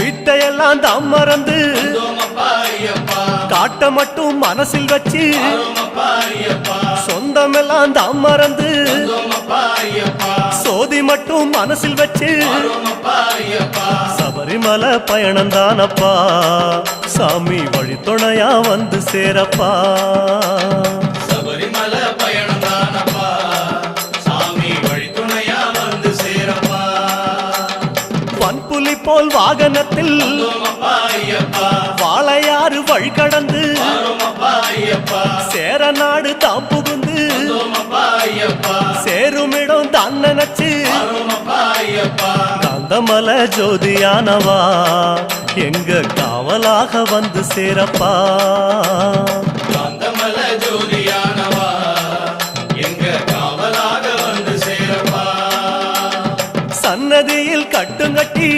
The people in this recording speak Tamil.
வீட்டையெல்லாம் தான் மறந்து காட்ட மட்டும் மனசில் வச்சு சொந்தமெல்லாம் தான் மறந்து சோதி மட்டும் மனசில் வச்சு சபரிமலை பயணம் தானப்பா சாமி வழி துணையா வந்து சேரப்பா சபரிமலை பயணம் தானப்பா சாமி வழி துணையா வந்து சேரப்பா பன்புலி போல் வாகனத்தில் வாழையாறு வழி கடந்து சேர நாடு தாம் புகுந்து சேருமிடம் தான் நினைச்சு காந்தமலை ஜோதியானவா எங்க காவலாக வந்து சேரப்பா காந்தமலை ஜோதியானவா எங்க காவலாக வந்து சேரப்பா சன்னதியில் கட்டுங்கட்டி